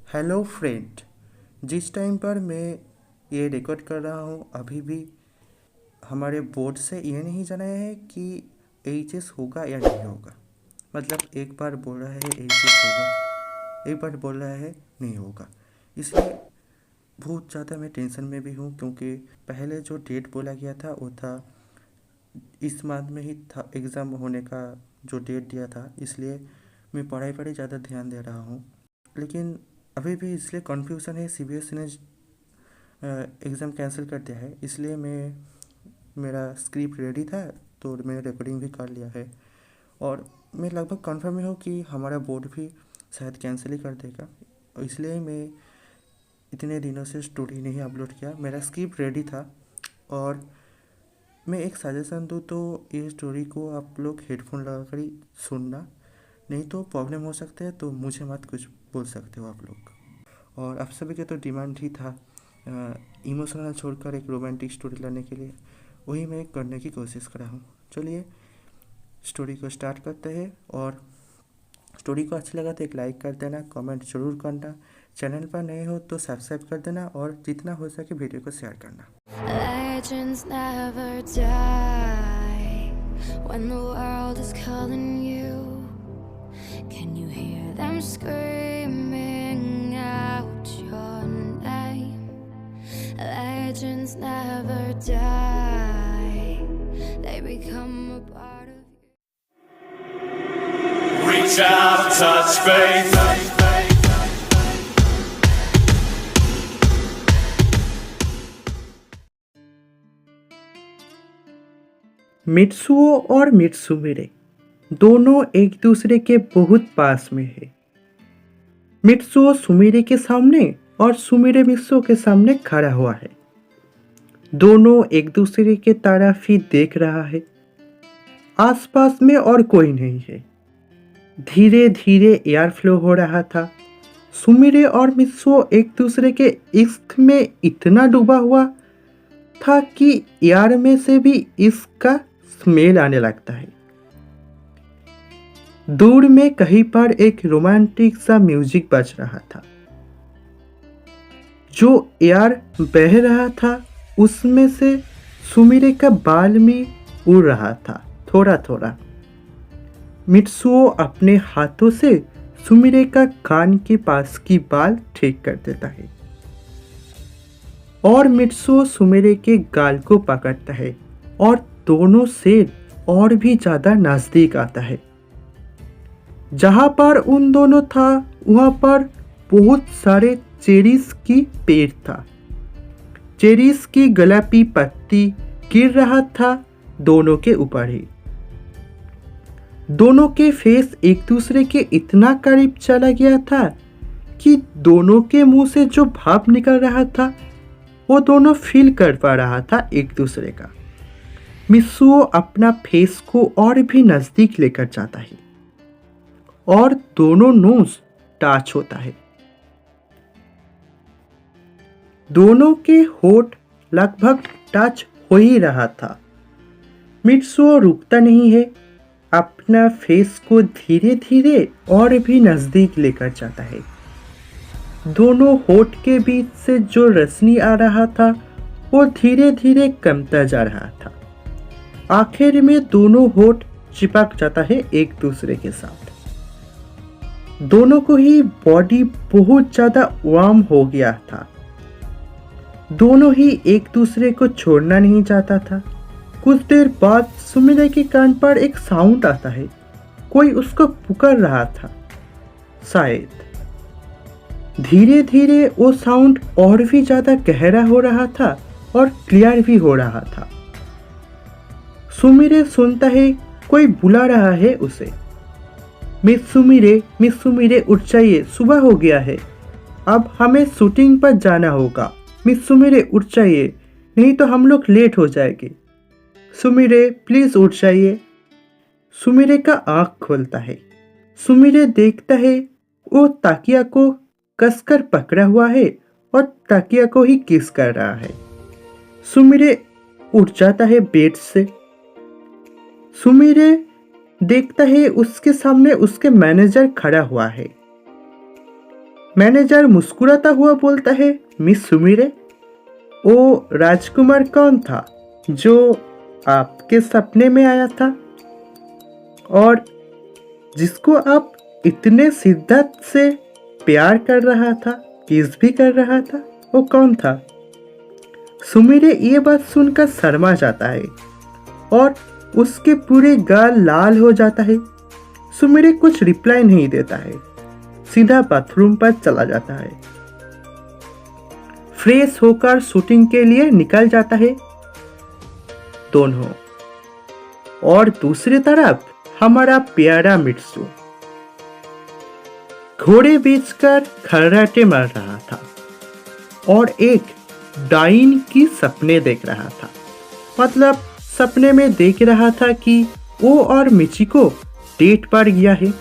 Hello friend. जिस time पर मैं ये रिकॉर्ड कर रहा हूँ अभी भी हमारे बोर्ड से ये नहीं जाना है कि एच होगा या नहीं होगा। मतलब एक बार बोल रहा है एच होगा, एक बार बोल रहा है नहीं होगा। इसलिए बहुत ज़्यादा मैं टेंशन में भी हूँ, क्योंकि पहले जो डेट बोला गया था वो था इस मंथ में ही था, एग्ज़ाम होने का जो डेट दिया था। इसलिए मैं पढ़ाई पर ही ज़्यादा ध्यान दे रहा हूँ। लेकिन अभी भी इसलिए कन्फ्यूज़न है, सीबीएसई ने एग्ज़ाम कैंसिल कर दिया है। इसलिए मेरा स्क्रिप्ट रेडी था, तो मैंने रिकॉर्डिंग भी कर लिया है। और मैं लगभग कंफर्म ही हूँ कि हमारा बोर्ड भी शायद कैंसिल ही कर देगा। इसलिए मैं इतने दिनों से स्टोरी नहीं अपलोड किया। मेरा स्क्रिप्ट रेडी था। और मैं एक सजेशन दूँ तो ये स्टोरी को आप लोग हेडफोन लगा कर ही सुनना, नहीं तो प्रॉब्लम हो सकता है। तो मुझे मत कुछ बोल सकते हो आप लोग। और आप सभी के तो डिमांड ही था इमोशनल छोड़कर एक रोमांटिक स्टोरी लाने के लिए, वही मैं करने की कोशिश कर रहा हूँ। चलिए स्टोरी को स्टार्ट करते हैं। और स्टोरी को अच्छा लगा तो एक लाइक कर देना, कमेंट जरूर करना, चैनल पर नए हो तो सब्सक्राइब कर देना, और जितना हो सके वीडियो को शेयर करना। Legends never die when the world is calling you. Can you hear them screaming out your name? Legends never die, they become a part of you. Reach out and touch faith. Mitsuo और मित्सुमिरे दोनों एक दूसरे के बहुत पास में है। Mitsuo Sumire के सामने और सुमिरे मित्सुओ के सामने खड़ा हुआ है। दोनों एक दूसरे के तरफ ही देख रहा है। आसपास में और कोई नहीं है। धीरे धीरे एयर फ्लो हो रहा था। सुमिरे और मित्सुओ एक दूसरे के इश्क में इतना डूबा हुआ था कि एयर में से भी इश्क का स्मेल आने लगता है। दूर में कहीं पर एक रोमांटिक सा म्यूजिक बज रहा था। जो एयर बह रहा था उसमें से सुमिरे का बाल में उड़ रहा था थोड़ा थोड़ा। मित्सुओ अपने हाथों से सुमिरे का कान के पास की बाल ठीक कर देता है और मित्सुओ सुमिरे के गाल को पकड़ता है और दोनों से और भी ज्यादा नजदीक आता है। जहां पर उन दोनों था वहां पर बहुत सारे चेरीज की पेड़ था। चेरीज की गुलाबी पत्ती गिर रहा था दोनों के ऊपर ही। दोनों के फेस एक दूसरे के इतना करीब चला गया था कि दोनों के मुंह से जो भाप निकल रहा था वो दोनों फील कर पा रहा था एक दूसरे का। मित्सुओ अपना फेस को और भी नजदीक लेकर जाता है और दोनों नोज टच होता है। दोनों के होठ लगभग टच हो ही रहा था। मित्सुओ रुकता नहीं है, अपना फेस को धीरे धीरे और भी नजदीक लेकर जाता है। दोनों होठ के बीच से जो रश्मि आ रहा था वो धीरे धीरे कमता जा रहा था। आखिर में दोनों होठ चिपक जाता है एक दूसरे के साथ। दोनों को ही बॉडी बहुत ज्यादा वार्म हो गया था। दोनों ही एक दूसरे को छोड़ना नहीं चाहता था। कुछ देर बाद सुमिरे के कान पर एक साउंड आता है। कोई उसको पुकार रहा था शायद। धीरे धीरे वो साउंड और भी ज्यादा गहरा हो रहा था और क्लियर भी हो रहा था। सुमिरे सुनता है कोई बुला रहा है उसे। मिस सुमिरे उठ जाइए, सुबह हो गया है, अब हमें शूटिंग पर जाना होगा। मिस सुमिरे उठ जाइए, नहीं तो हम लोग लेट हो जाएंगे। सुमिरे प्लीज उठ जाइए। सुमिरे का आंख खोलता है। सुमिरे देखता है वो तकिया को कसकर पकड़ा हुआ है और तकिया को ही किस कर रहा है। सुमिरे उठ जाता है बेड से। सुमिरे देखता है उसके सामने उसके मैनेजर खड़ा हुआ है। मैनेजर मुस्कुराता हुआ बोलता है, मिस सुमिरे, वो राजकुमार कौन था जो आपके सपने में आया था और जिसको आप इतने शिद्दत से प्यार कर रहा था, किस भी कर रहा था, वो कौन था? सुमिरे ये बात सुनकर शर्मा जाता है और उसके पूरे गाल लाल हो जाता है। सुमिरे कुछ रिप्लाई नहीं देता है, सीधा बाथरूम पर चला जाता है। फ्रेश होकर शूटिंग के लिए निकल जाता है दोनों। और दूसरी तरफ हमारा प्यारा मित्सु घोड़े बेचकर खर्राटे मार रहा था और एक डाइन की सपने देख रहा था। मतलब सपने में देख रहा था कि वो और मिचिको डेट पर गया है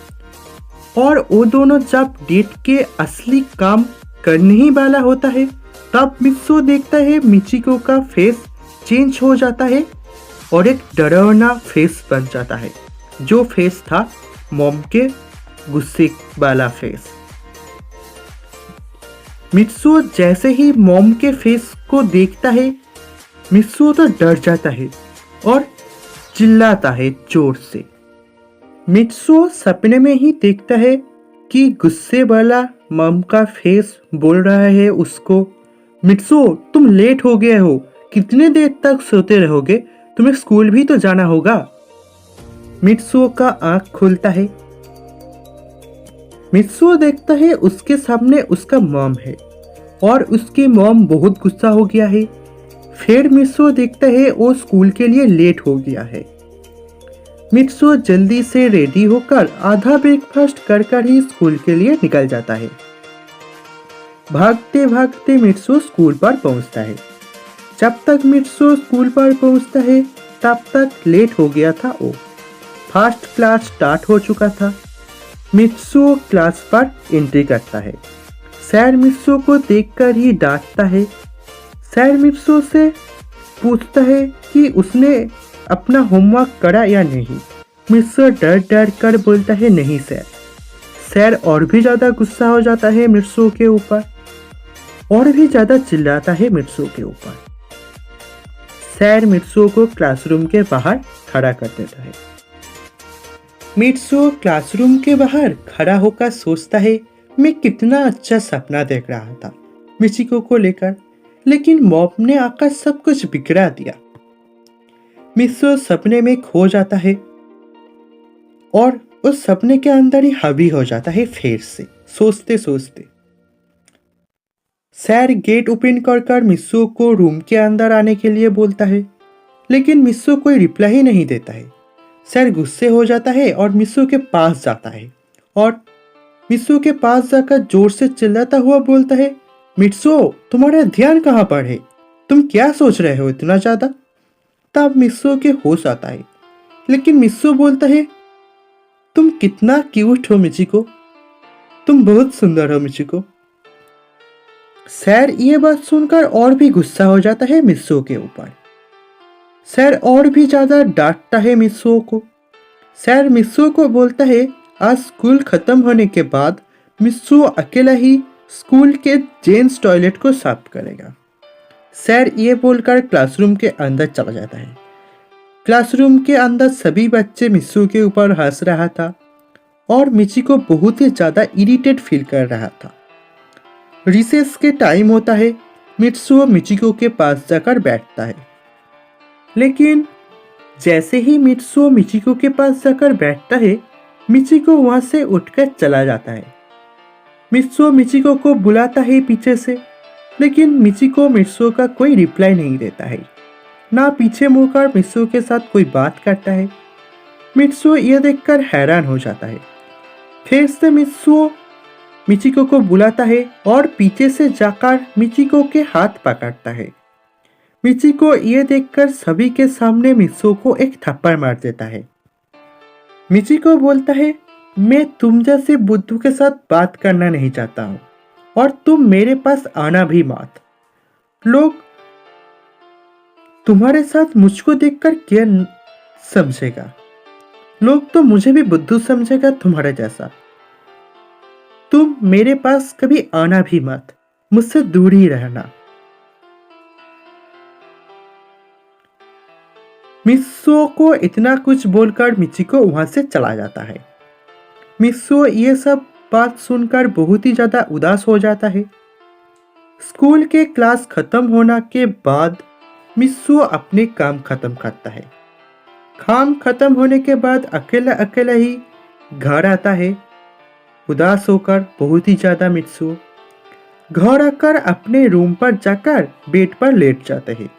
और वो दोनों जब डेट के असली काम करने ही वाला होता है तब मित्सु देखता है मिचिको का फेस चेंज हो जाता है और एक डरावना फेस बन जाता है, जो फेस था मॉम के गुस्से वाला फेस। मित्सु जैसे ही मॉम के फेस को देखता है, मित्सु तो डर जाता है और चिल्लाता है जोर से। मित्सु सपने में ही देखता है कि गुस्से वाला मॉम का फेस बोल रहा है उसको, मित्सु तुम लेट हो गए हो, कितने देर तक सोते रहोगे, तुम्हें स्कूल भी तो जाना होगा। मित्सु का आंख खुलता है। मित्सु देखता है उसके सामने उसका मॉम है और उसकी मॉम बहुत गुस्सा हो गया है। फिर मित्सु देखता है वो स्कूल के लिए लेट हो गया है। मित्सु जल्दी से रेडी होकर आधा ब्रेकफास्ट कर ही स्कूल के लिए निकल जाता है। भागते भागते मित्सु स्कूल पर पहुंचता है। जब तक मित्सु स्कूल पर पहुंचता है तब तक लेट हो गया था वो। फर्स्ट क्लास स्टार्ट हो चुका था। मित्सु क्लास पर एंट्री करता है। सर मित्सु को देखकर ही डांटता है। सर मित्सु से पूछता है कि उसने अपना होमवर्क करा या नहीं। मित्सु डर डर कर बोलता है, नहीं सर। सर और भी ज़्यादा गुस्सा हो जाता है मित्सु के ऊपर और भी ज़्यादा चिल्लाता है मित्सु के ऊपर। सर मित्सु को क्लासरूम के बाहर खड़ा कर देता है। मित्सु क्लासरूम के बाहर खड़ा होकर सोचता है, मैं कितना अच्छा सपना देख रहा था मिचिको को लेकर, लेकिन मॉम ने आकर सब कुछ बिगड़ा दिया। मित्सु सपने में खो जाता है और उस सपने के अंदर ही हावी हो जाता है फिर से सोचते सोचते। सर गेट ओपन कर मित्सु को रूम के अंदर आने के लिए बोलता है, लेकिन मित्सु कोई रिप्लाई ही नहीं देता है। सर गुस्से हो जाता है और मित्सु के पास जाता है और मित्सु के पास जाकर जोर से चिल्लाता हुआ बोलता है, मित्सु तुम्हारा ध्यान कहाँ पर है, तुम क्या सोच रहे हो इतना ज़्यादा। तब मित्सु के होश आता है, लेकिन मित्सु बोलता है, तुम कितना क्यूट हो मिचिको, तुम बहुत सुंदर हो मिचिको। सर ये बात सुनकर और भी गुस्सा हो जाता है मित्सु के ऊपर। सर और भी ज्यादा डांटता है मित्सु को। सर मित्सु को बोलता है, आज स्कूल खत्म होने के बाद मित्सु अकेला ही स्कूल के जेंट्स टॉयलेट को साफ करेगा। सर ये बोलकर क्लासरूम के अंदर चला जाता है। क्लासरूम के अंदर सभी बच्चे मित्सु के ऊपर हंस रहा था और मिचिको बहुत ही ज़्यादा इरिटेट फील कर रहा था। रिसेस के टाइम होता है। मित्सु मिचिको के पास जाकर बैठता है, लेकिन जैसे ही मित्सु मिचिको के पास जाकर बैठता है, मिचिको वहाँ से उठकर चला जाता है। मित्सु मिचिको को बुलाता है पीछे से, लेकिन मिचिको मित्सु का कोई रिप्लाई नहीं देता है, ना पीछे मुड़कर मित्सु के साथ कोई बात करता है। मित्सु यह देखकर हैरान हो जाता है। फिर से मित्सु मिचिको को बुलाता है और पीछे से जाकर मिचिको के हाथ पकड़ता है। मिचिको ये देखकर सभी के सामने मित्सु को एक थप्पड़ मार देता है। मिचिको बोलता है, मैं तुम जैसे बुद्धू के साथ बात करना नहीं चाहता हूँ और तुम मेरे पास आना भी मत। लोग तुम्हारे साथ मुझको देखकर क्या समझेगा, लोग तो मुझे भी बुद्धू समझेगा तुम्हारे जैसा। तुम मेरे पास कभी आना भी मत, मुझसे दूर ही रहना। मित्सुओ को इतना कुछ बोलकर मिचिको वहां से चला जाता है। मित्सुओ ये सब बात सुनकर बहुत ही ज्यादा उदास हो जाता है। स्कूल के क्लास खत्म होने के बाद मित्सुओ अपने काम खत्म करता है। काम खत्म होने के बाद अकेला अकेला ही घर आता है। उदास होकर बहुत ही ज्यादा मित्सुओ घर आकर अपने रूम पर जाकर बेड पर लेट जाते हैं।